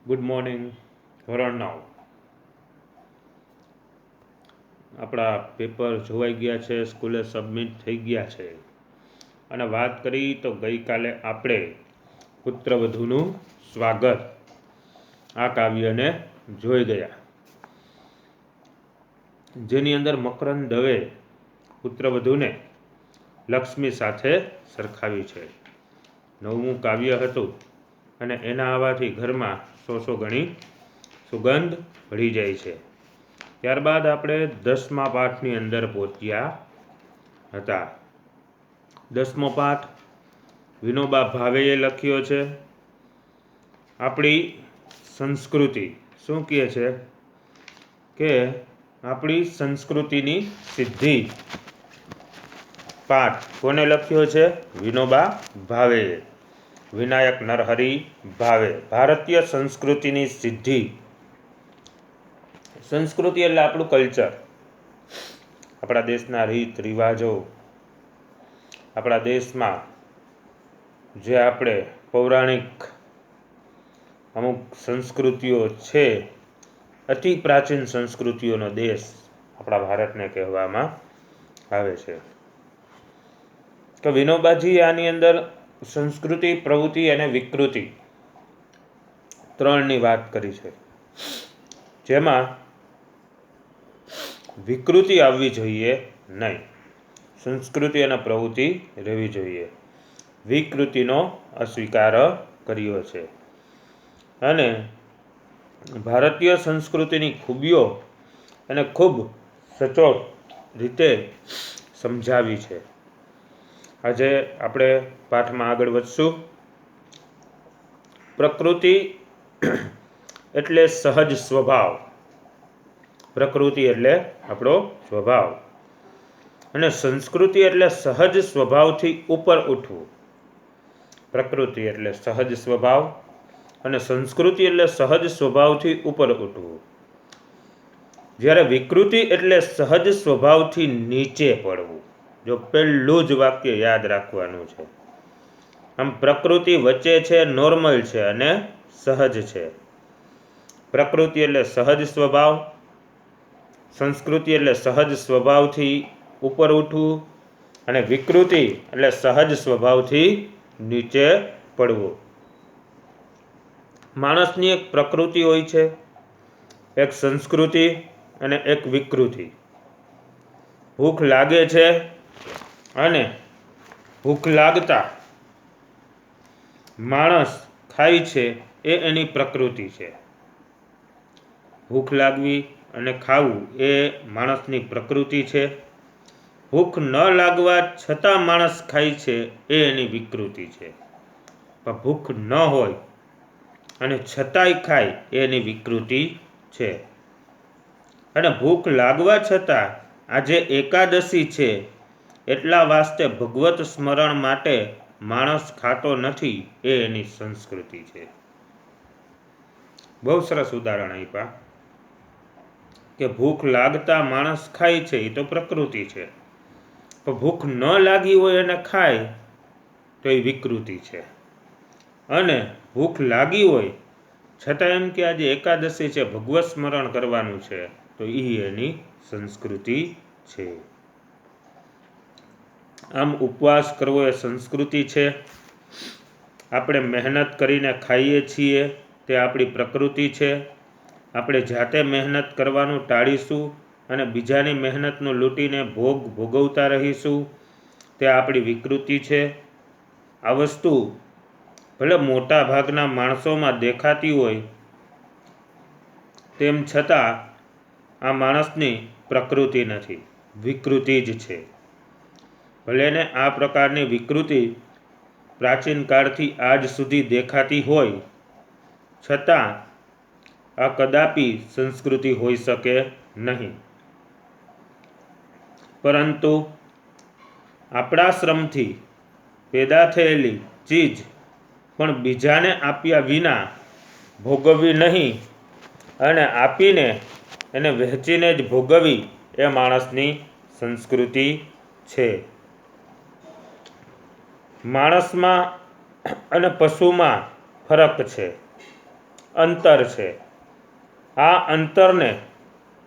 Good morning. ધોરણ 9 આપણા paper જોવાઈ ગયા છે, સ્કૂલે સબમિટ થઈ ગયા છે. અને વાત કરી તો ગઈકાલે આપણે પુત્રવધૂનું સ્વાગત આ કાવ્યને જોઈ ગયા, જેની અંદર મકરંદ દવે પુત્રવધૂને લક્ષ્મી સાથે સરખાવી છે. 9મું કાવ્ય હતું અને એના આવવાથી ઘરમાં સો ગણી સુગંધ ભળી જાય છે. ત્યારબાદ આપણે 10મા પાઠની અંદર પહોંચ્યા હતા. 10મો પાઠ વિનોબા ભાવેએ લખ્યો છે. આપણી સંસ્કૃતિ શું કહે છે કે આપણી સંસ્કૃતિની સિદ્ધિ પાઠ કોને લખ્યો છે? વિનોબા ભાવેએ. વિનાયક નરહરી ભાવે. ભારતીય સંસ્કૃતિની સિદ્ધિ. સંસ્કૃતિ એટલે આપણું કલ્ચર, આપણા દેશના રીત રિવાજો, આપણા દેશમાં જે આપણે પૌરાણિક અમુક સંસ્કૃતિઓ છે, અતિ પ્રાચીન સંસ્કૃતિઓનો દેશ આપણા ભારતને કહેવામાં આવે છે. તો વિનોબાજી આની અંદર સંસ્કૃતિ, પ્રવૃત્તિ અને વિકૃતિ ત્રણની વાત કરી છે, જેમાં વિકૃતિ આવવી જોઈએ નહીં, સંસ્કૃતિ અને પ્રવૃત્તિ રહેવી જોઈએ. વિકૃતિનો અસ્વીકાર કર્યો છે અને ભારતીય સંસ્કૃતિની ખૂબીઓ અને ખૂબ સચોટ રીતે સમજાવી છે. આજે આપણે પાઠમાં આગળ વધશું. પ્રકૃતિ એટલે સહજ સ્વભાવ. પ્રકૃતિ એટલે આપણો સ્વભાવ અને સંસ્કૃતિ એટલે સહજ સ્વભાવથી ઉપર ઉઠવું. પ્રકૃતિ એટલે સહજ સ્વભાવ અને સંસ્કૃતિ એટલે સહજ સ્વભાવથી ઉપર ઉઠવું. જ્યારે વિકૃતિ એટલે સહજ સ્વભાવથી નીચે પડવું. જો પહેલું જ વાક્ય યાદ રાખવાનું છે. આમ પ્રકૃતિ વચ્ચે છે, નોર્મલ છે અને સહજ છે. પ્રકૃતિ એટલે સહજ સ્વભાવ, સંસ્કૃતિ એટલે સહજ સ્વભાવથી ઉપર ઉઠવું અને વિકૃતિ એટલે સહજ સ્વભાવથી નીચે પડવું. માણસની એક પ્રકૃતિ હોય છે, એક સંસ્કૃતિ અને એક વિકૃતિ. ભૂખ લાગે છે અને ભૂખ લાગતા માણસ ખાય છે એ એની પ્રકૃતિ છે. ભૂખ લાગવી અને ખાવું એ માણસની પ્રકૃતિ છે. ભૂખ ન લાગવા છતાં માણસ ખાય છે એ એની વિકૃતિ છે. પણ ભૂખ ન હોય અને છતાંય ખાય એ એની વિકૃતિ છે. અને ભૂખ લાગવા છતાં આજે એકાદશી છે એટલા વાસ્તે ભગવત સ્મરણ માટે માણસ ખાતો નથી એ એની સંસ્કૃતિ છે. બહુ સરસ ઉદાહરણ આપ્યા કે ભૂખ લાગતા માણસ ખાય છે એ તો પ્રકૃતિ છે, પણ ભૂખ ન લાગી હોય અને ખાય તો એ વિકૃતિ છે. અને ભૂખ લાગી હોય છતાં એમ કે આજે એકાદશી છે, ભગવત સ્મરણ કરવાનું છે, તો એ એની સંસ્કૃતિ છે. આમ ઉપવાસ કરવો એ સંસ્કૃતિ છે. આપણે મહેનત કરીને ખાઈએ છીએ તે આપણી પ્રકૃતિ છે. આપણે જાતે મહેનત કરવાનું ટાળીશું અને બીજાની મહેનતનું લૂંટીને ભોગવતા રહીશું તે આપણી વિકૃતિ છે. આ વસ્તુ ભલે મોટા ભાગના માણસોમાં દેખાતી હોય તેમ છતાં આ માણસની પ્રકૃતિ નથી, વિકૃતિ જ છે. ભલેને આ પ્રકારની વિકૃતિ પ્રાચીન કાળથી આજ સુધી દેખાતી હોય છતાં આ કદાપી સંસ્કૃતિ હોઈ શકે નહીં. પરંતુ આપણા શ્રમથી પેદા થયેલી ચીજ પણ બીજાને આપ્યા વિના ભોગવવી નહીં અને આપીને એને વહેંચીને જ ભોગવવી એ માણસની સંસ્કૃતિ છે. માણસમાં અને પશુમાં ફરક છે. અંતર છે. આ અંતરને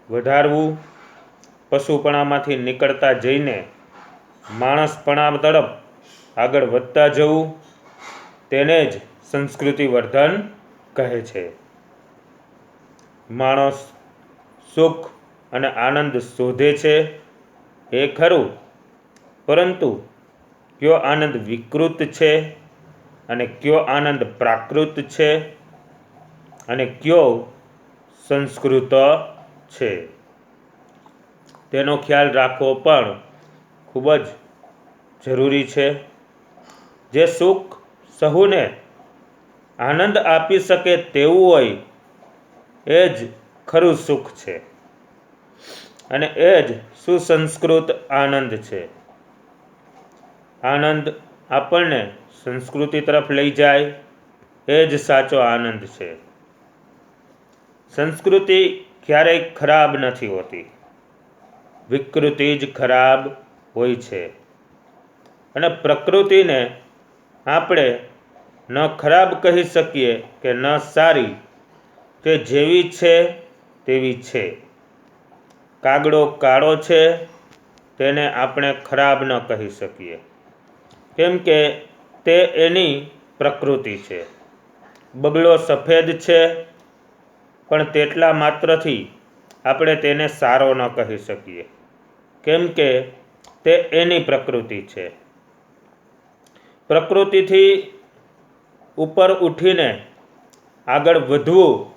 વધારવું, પશુપણામાંથી નીકળતા જઈને માણસપણા તરફ આગળ વધતા જવું, તેને જ સંસ્કૃતિ વર્ધન કહે છે. માણસ સુખ અને આનંદ શોધે છે એ ખરું, પરંતુ કયો આનંદ વિકૃત છે અને કયો આનંદ પ્રાકૃત છે અને કયો સંસ્કૃત છે, તેનો ખ્યાલ રાખવો પણ ખૂબ જ જરૂરી છે. જે સુખ સહુને આનંદ આપી શકે તેવું હોય એ જ ખરું સુખ છે અને એ જ સુસંસ્કૃત આનંદ છે. આનંદ આપણને સંસ્કૃતિ તરફ લઈ જાય એ જ સાચો આનંદ છે. સંસ્કૃતિ ક્યારેય ખરાબ નથી હોતી, વિકૃતિ જ ખરાબ હોય છે. અને પ્રકૃતિને આપણે ન ખરાબ કહી શકીએ કે ન સારી, તે જેવી છે તેવી છે. કાગડો કાળો છે તેને આપણે ખરાબ ન કહી શકીએ, કેમ કે તે એની પ્રકૃતિ છે. બગલો સફેદ છે પણ તેટલા માત્રથી આપણે તેને સારો ન કહી શકીએ, કેમ કે તે એની પ્રકૃતિ છે. પ્રકૃતિથી ઉપર ઉઠીને આગળ વધવું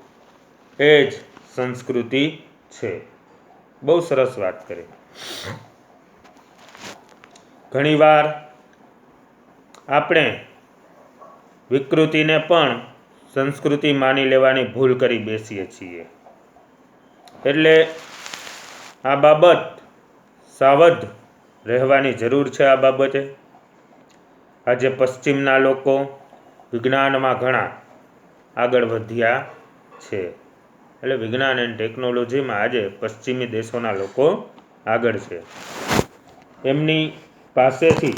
એ જ સંસ્કૃતિ છે. બહુ સરસ વાત કરી. ઘણીવાર આપણે વિકૃતિને પણ સંસ્કૃતિ માની લેવાની ભૂલ કરી બેસીએ છીએ. એટલે આ બાબત સાવધ રહેવાની જરૂર છે. આ બાબતે આજે પશ્ચિમના લોકો વિજ્ઞાનમાં ઘણા આગળ વધ્યા છે. એટલે વિજ્ઞાન અને ટેકનોલોજીમાં આજે પશ્ચિમી દેશોના લોકો આગળ છે. એમની પાસેથી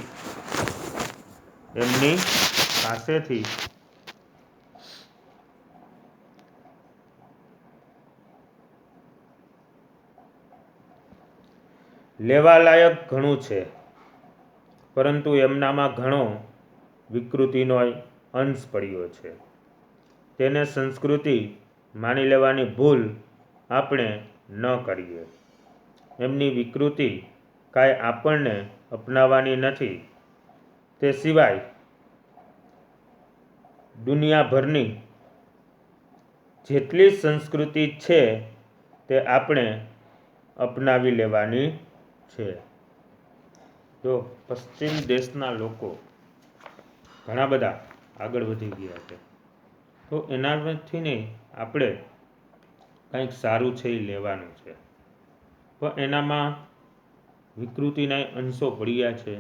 લેવાલાયક ઘણું છે, પરંતુ એમનામાં ઘણો વિકૃતિનો અંશ પડ્યો છે. તેને સંસ્કૃતિ માની લેવાની ભૂલ આપણે ન કરીએ. એમની વિકૃતિ કાંઈ આપણને અપનાવવાની નથી. તે સિવાય દુનિયાભરની જેટલી સંસ્કૃતિ છે તે આપણે અપનાવી લેવાની છે. જો પશ્ચિમ દેશના લોકો ઘણા બધા આગળ વધી ગયા છે, તો એનાથી ને આપણે કંઈક સારું છે એ લેવાનું છે. પણ એનામાં વિકૃતિના અંશો પડ્યા છે,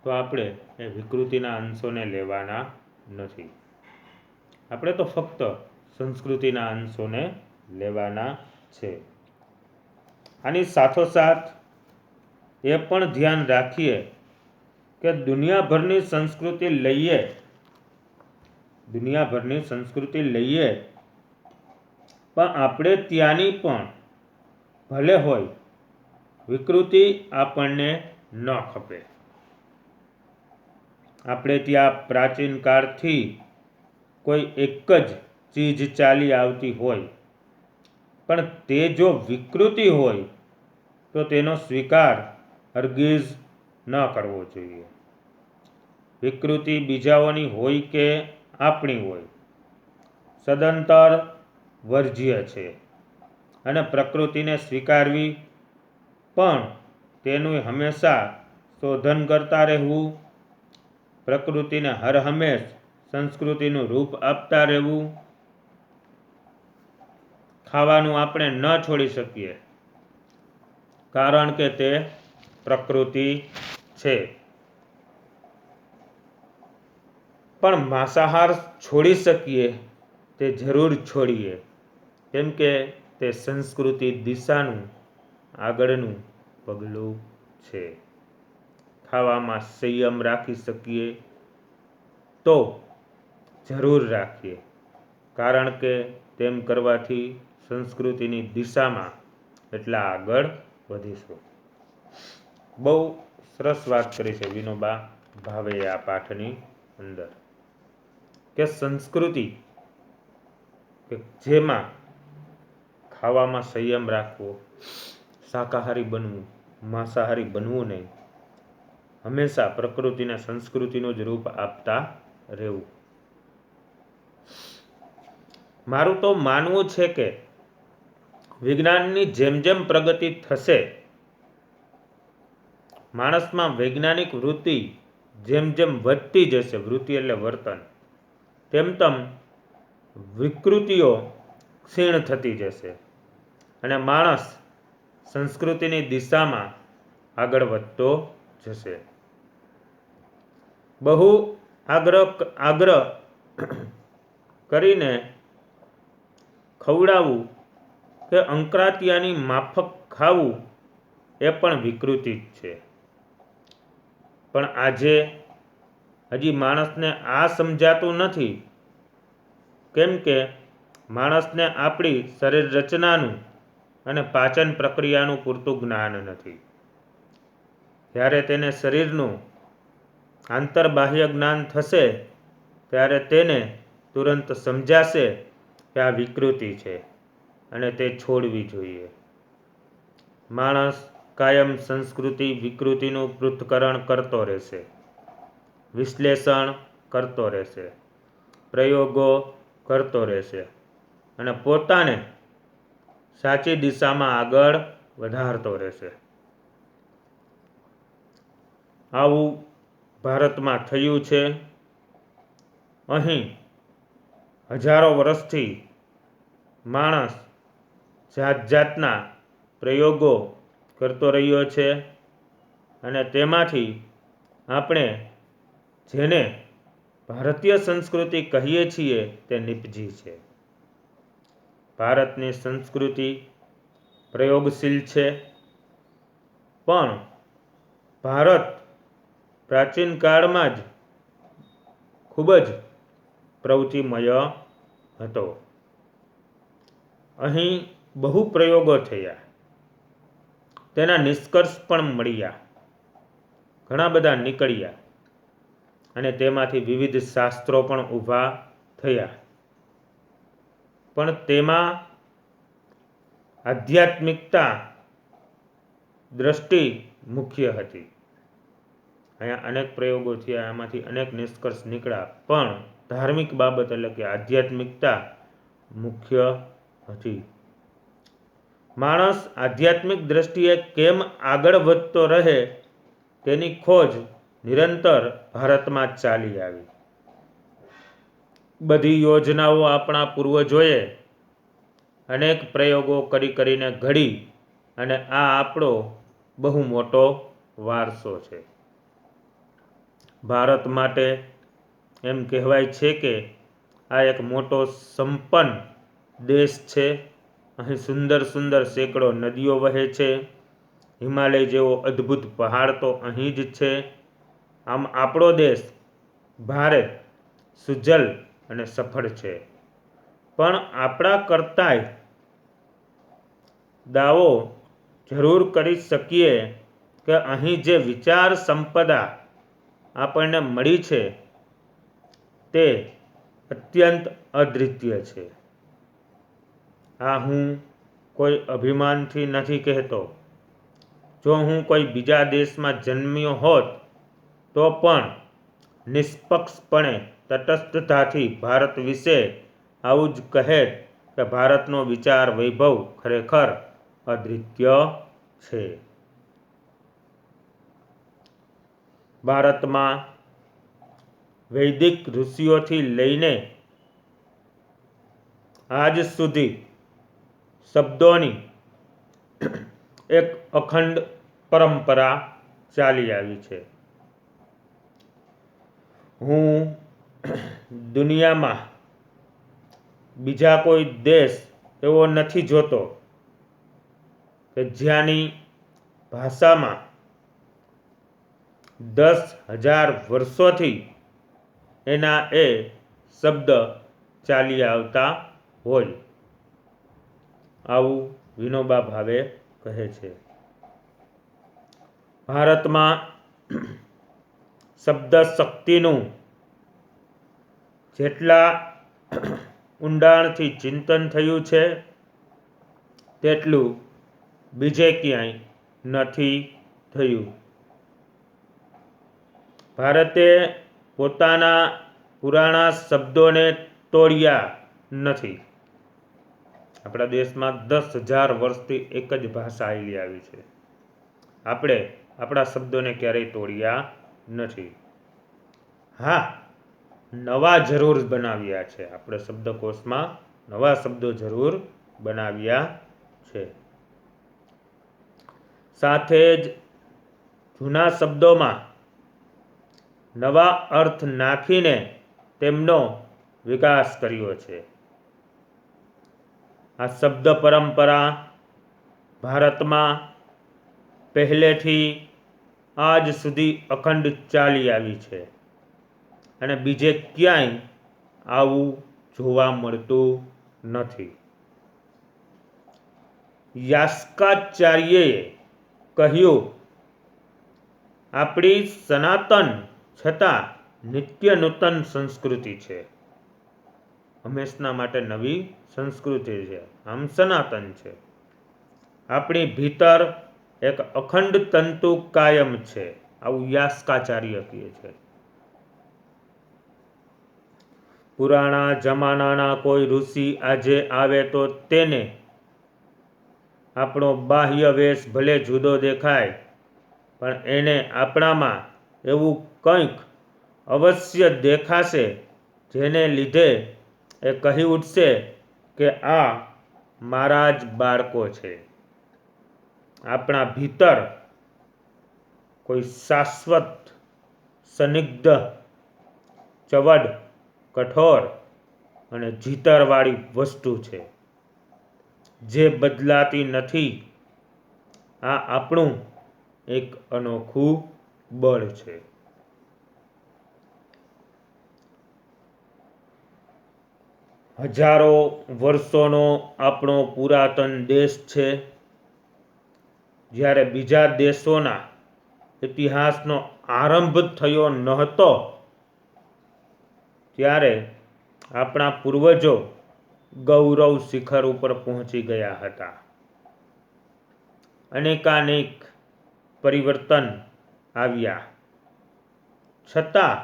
તો આપણે એ વિકૃતિના અંશોને લેવાના નથી. આપણે તો ફક્ત સંસ્કૃતિના અંશોને લેવાના છે. આની સાથોસાથ એ પણ ધ્યાન રાખીએ કે દુનિયાભરની સંસ્કૃતિ લઈએ પણ આપણે ત્યાંની પણ ભલે હોય, વિકૃતિ આપણને ન ખપે. આપણે ત્યાં પ્રાચીન કાળથી કોઈ એક જ ચીજ ચાલી આવતી હોય, પણ તે જો વિકૃતિ હોય તો તેનો સ્વીકાર હરગીઝ ન કરવો જોઈએ. વિકૃતિ બીજાઓની હોય કે આપણી હોય, સદંતર વર્જ્ય છે. અને પ્રકૃતિને સ્વીકારવી પણ તેનું હંમેશા શોધન કરતા રહેવું, પ્રકૃતિને હરહંમેશ સંસ્કૃતિનું રૂપ આપતા રહેવું. ખાવાનું આપણે ન છોડી શકીએ, કારણ કે તે પ્રકૃતિ છે. પણ માંસાહાર છોડી શકીએ તે જરૂર છોડીએ, કેમ કે તે સંસ્કૃતિ દિશાનું આગળનું પગલું છે. ખાવામાં સંયમ રાખી શકીએ તો જરૂર રાખીએ, કારણ કે તેમ કરવાથી સંસ્કૃતિની દિશામાં એટલા આગળ વધીશું. બહુ સરસ વાત કરી છે વિનોબા ભાવેએ આ પાઠની અંદર કે સંસ્કૃતિ કે જેમાં ખાવામાં સંયમ રાખવો, શાકાહારી બનવું, માંસાહારી બનવું નહીં, હંમેશા પ્રકૃતિને સંસ્કૃતિનું જ રૂપ આપતા રહેવું. મારું તો માનવું છે કે વિજ્ઞાનની જેમ જેમ પ્રગતિ થશે, માણસમાં વૈજ્ઞાનિક વૃત્તિ જેમ જેમ વધતી જશે, વૃત્તિ એટલે વર્તન, તેમ તેમ વિકૃતિઓ ક્ષીણ થતી જશે અને માણસ સંસ્કૃતિની દિશામાં આગળ વધતો જશે. બહુ આગ્રહ કરીને ખવડાવવું કે અંકરાતિયાની માફક ખાવું એ પણ વિકૃતિ જ છે. પણ આજે હજી માણસને આ સમજાતું નથી, કેમ કે માણસને આપણી શરીર રચનાનું અને પાચન પ્રક્રિયાનું પૂરતું જ્ઞાન નથી. જ્યારે તેને શરીરનું આંતરબાહ્ય જ્ઞાન થશે ત્યારે તેને તુરંત સમજાશે કે આ વિકૃતિ છે અને તે છોડવી જોઈએ. માણસ કાયમ સંસ્કૃતિ વિકૃતિનું પૃથ્થકરણ કરતો રહેશે, વિશ્લેષણ કરતો રહેશે, પ્રયોગો કરતો રહેશે અને પોતાને સાચી દિશામાં આગળ વધારતો રહેશે. આવું ભારતમાં થયું છે. અહીં હજારો વર્ષથી માણસ જાત જાતના પ્રયોગો કરતો રહ્યો છે અને તેમાંથી આપણે જેને ભારતીય સંસ્કૃતિ કહીએ છીએ તે નિપજી છે. ભારતની સંસ્કૃતિ પ્રયોગશીલ છે, પણ ભારત પ્રાચીન કાળમાં જ ખૂબ જ પ્રવૃત્તિમય હતો. અહીં બહુ પ્રયોગો થયા, તેના નિષ્કર્ષ પણ મળ્યા, ઘણા બધા નીકળ્યા અને તેમાંથી વિવિધ શાસ્ત્રો પણ ઊભા થયા. પણ તેમાં આધ્યાત્મિકતા દ્રષ્ટિ મુખ્ય હતી. અહીંયા અનેક પ્રયોગો થયા, આમાંથી અનેક નિષ્કર્ષ નીકળ્યા, પણ ધાર્મિક બાબત એટલે કે આધ્યાત્મિકતા મુખ્ય હતી. માણસ આધ્યાત્મિક દ્રષ્ટિએ કેમ આગળ વધતો રહે તેની ખોજ નિરંતર ભારતમાં ચાલી આવી. બધી યોજનાઓ આપણા પૂર્વજોએ અનેક પ્રયોગો કરીને ઘડી અને આ આપણો બહુ મોટો વારસો છે. ભારત માટે એમ કહેવાય છે કે આ એક મોટો સંપન્ન દેશ છે. અહીં સુંદર સુંદર સેંકડો નદીઓ વહે છે, હિમાલય જેવો અદ્ભુત પહાડ તો અહીં જ છે. આમ આપણો દેશ ભારે સુજલ અને સફળ છે. પણ આપણા કરતાંય દાવો જરૂર કરી શકીએ કે અહીં જે વિચાર સંપદા આપણને મળી છે તે અત્યંત અદ્વિતીય છે. આ હું કોઈ અભિમાનથી નથી કહેતો. જો હું કોઈ બીજા દેશમાં જન્મ્યો હોત તો પણ નિષ્પક્ષપણે તટસ્થતાથી ભારત વિશે આવું જ કહેત કે ભારતનો વિચાર વૈભવ ખરેખર અદ્વિતીય છે. ભારતમાં વૈદિક ઋષિઓથી લઈને આજ સુધી શબ્દોની એક અખંડ પરંપરા ચાલી આવી છે. હું દુનિયામાં બીજા કોઈ દેશ એવો નથી જોતો કે જ્યાંની ભાષામાં 10,000 વર્ષોથી એના એ શબ્દ ચાલી આવતા હોય, આવું વિનોબા ભાવે કહે છે. ભારતમાં શબ્દ શક્તિનું જેટલા ઊંડાણથી ચિંતન થયું છે તેટલું બીજે ક્યાંય નથી થયું. ભારતે પોતાના પુરાણા શબ્દોને તોડ્યા નથી. આપણા દેશમાં 10,000 વર્ષથી એક જ ભાષા આવેલી આવી છે. આપણે આપણા શબ્દોને ક્યારેય તોડ્યા નથી. હા, નવા જરૂર બનાવ્યા છે. આપણે શબ્દકોશમાં નવા શબ્દો જરૂર બનાવ્યા છે. સાથે જ જૂના શબ્દોમાં નવા અર્થ નાખીને તેમનો વિકાસ કર્યો છે. આ શબ્દ પરંપરા ભારતમાં પહેલેથી આજ સુધી અખંડ ચાલી આવી છે અને બીજે ક્યાંય આવું જોવા મળતું નથી. યાસ્કાચાર્યએ કહ્યું, આપણી સનાતન છતાં નિત્ય નૂતન સંસ્કૃતિ છે. હંમેશના માટે નવી સંસ્કૃતિ છે, આમ સનાતન છે. આપણી ભીતર એક અખંડ તંતુ કાયમ છે, આવું યાસ્કાચાર્ય કહે છે. પુરાણા જમાનાના કોઈ ઋષિ આજે આવે તો તેને આપણો બાહ્ય વેશ ભલે જુદો દેખાય, પણ એને આપણામાં એવું કંઈક અવશ્ય દેખાશે જેને લીધે એ કહી ઉઠશે કે આ મારા જ બાળકો છે. આપણા ભીતર કોઈ શાશ્વત, સંદિગ્ધ, ચવડ, કઠોર અને જીતરવાળી વસ્તુ છે જે બદલાતી નથી. આ આપણું એક અનોખું બળ છે. હજારો વર્ષોનો આપણો પુરાતન દેશ છે. જ્યારે બીજા દેશોના ઇતિહાસનો આરંભ થયો નહોતો ત્યારે આપણા પૂર્વજો ગૌરવ શિખર ઉપર પહોંચી ગયા હતા. અનેકાનેક પરિવર્તન આવ્યા છતાં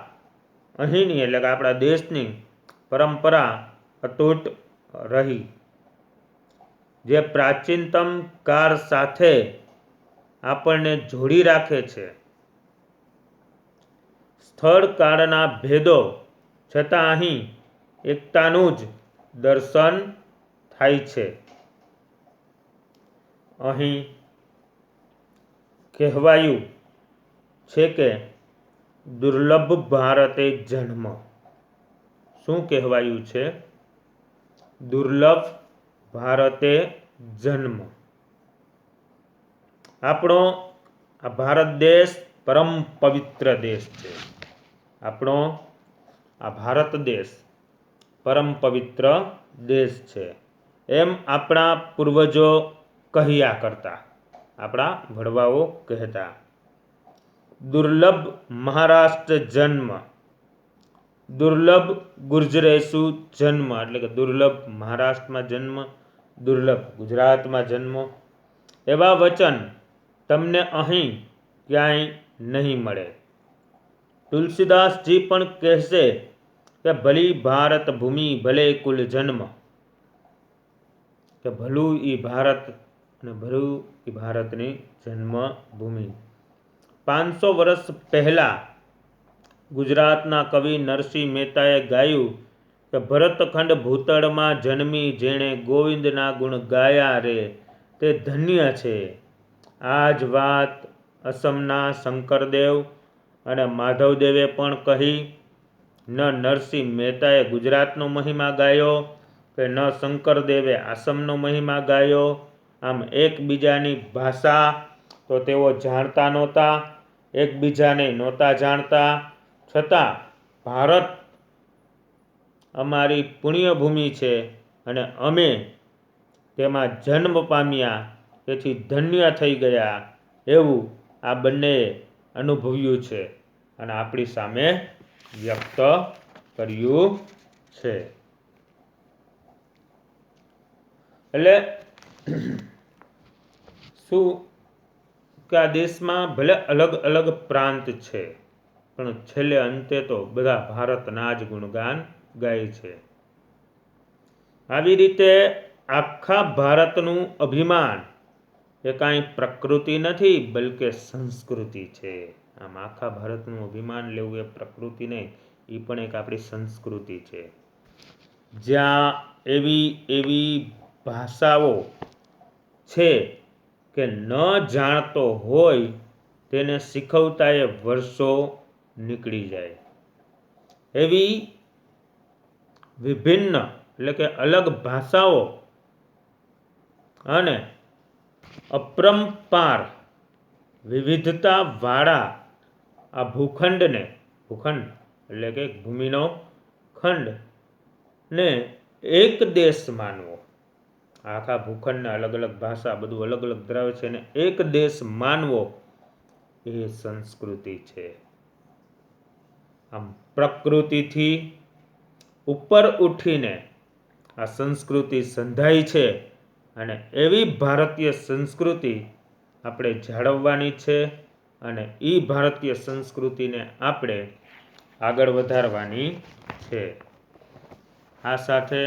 અહીંની એટલે કે આપણા દેશની પરંપરા અતૂટ રહી, જે પ્રાચીનતમ કાળ સાથે આપણને જોડી રાખે છે. સ્થળ કાળના ભેદો છતાં અહીં એકતાનું જ દર્શન થાય છે. અહીં કહેવાયું છે કે દુર્લભ ભારતે જન્મ. શું કહેવાયું છે? દુર્લભ ભારતે જન્મ. આપણો આ ભારત દેશ પરમ પવિત્ર દેશ છે. આપણો આ ભારત દેશ પરમ પવિત્ર દેશ છે એમ આપણા પૂર્વજો કહ્યા કરતા, આપણા વડવાઓ કહેતા. દુર્લભ મહારાષ્ટ્ર જન્મ, દુર્લભ ગુર્જરેશુ જન્મ, એટલે કે દુર્લભ મહારાષ્ટ્રમાં જન્મ, દુર્લભ ગુજરાતમાં જન્મ, એવા વચન તમને અહીં ક્યાંય નહીં મળે. તુલસીદાસજી પણ કહેશે કે ભલી ભારત ભૂમિ ભલે કુલ જન્મ, કે ભલું ઈ ભારત અને ભલું ઈ ભારતની જન્મભૂમિ. 500 વર્ષ પહેલા ગુજરાતના કવિ નરસિંહ મહેતાએ ગાયું કે ભરતખંડ ભૂતળમાં જન્મી જેણે ગોવિંદના ગુણ ગાયા રે તે ધન્ય છે. આ જ વાત અસમના શંકરદેવ અને માધવદેવે પણ કહી. ન નરસિંહ મહેતાએ ગુજરાતનો મહિમા ગાયો કે ન શંકરદેવે આસામનો મહિમા ગાયો. આમ એકબીજાની ભાષા તો તેઓ જાણતા નહોતા, એકબીજાને નહોતા જાણતા, છતાં ભારત અમારી પુણ્યભૂમિ છે અને અમે તેમાં જન્મ પામ્યા, તેથી ધન્ય થઈ ગયા એવું આ બંનેએ અનુભવ્યું છે અને આપણી સામે વ્યક્ત કર્યું છે. એટલે શું કે આ દેશમાં ભલે અલગ અલગ પ્રાંત છે, પણ છેલ્લે અંતે તો બધા ભારતના જ ગુણગાન ગાય છે. આવી રીતે આખા ભારતનું અભિમાન એ કાંઈ પ્રકૃતિ નથી, બલકે સંસ્કૃતિ છે. આમ આખા ભારતનું અભિમાન લેવું એ પ્રકૃતિ નહીં, એ પણ એક આપણી સંસ્કૃતિ છે. જ્યાં એવી એવી ભાષાઓ છે કે ન જાણતો હોય તેને શીખવતા એ વર્ષો નીકળી જાય. એવી વિભિન્ન એટલે કે અલગ ભાષાઓ અને અપરંપાર વિવિધતાવાળા આ ભૂખંડને, ભૂખંડ એટલે કે ભૂમિનો ખંડ ને એક દેશ માનવો, આખા ભૂખંડને અલગ અલગ ભાષા બધું અલગ અલગ ધરાવે છે અને એક દેશ માનવો એ સંસ્કૃતિ છે. આમ પ્રકૃતિથી ઉપર ઉઠીને આ સંસ્કૃતિ સંધાઈ છે અને એવી ભારતીય સંસ્કૃતિ આપણે જાળવવાની છે અને એ ભારતીય સંસ્કૃતિને આપણે આગળ વધારવાની છે. આ સાથે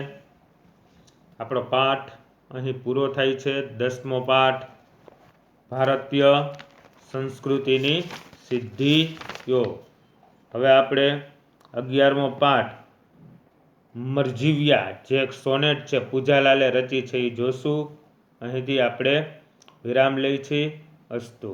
આપણો પાઠ અહીં પૂરો થાય છે. 10મો પાઠ ભારતીય સંસ્કૃતિની સિદ્ધિઓ. હવે આપણે 11મો પાઠ મરજીવ્યા, જે એક સોનેટ છે પૂજાલાલે રચી છે, એ જોશું. અહીંથી આપણે વિરામ લઈ છીએ. અસ્તુ.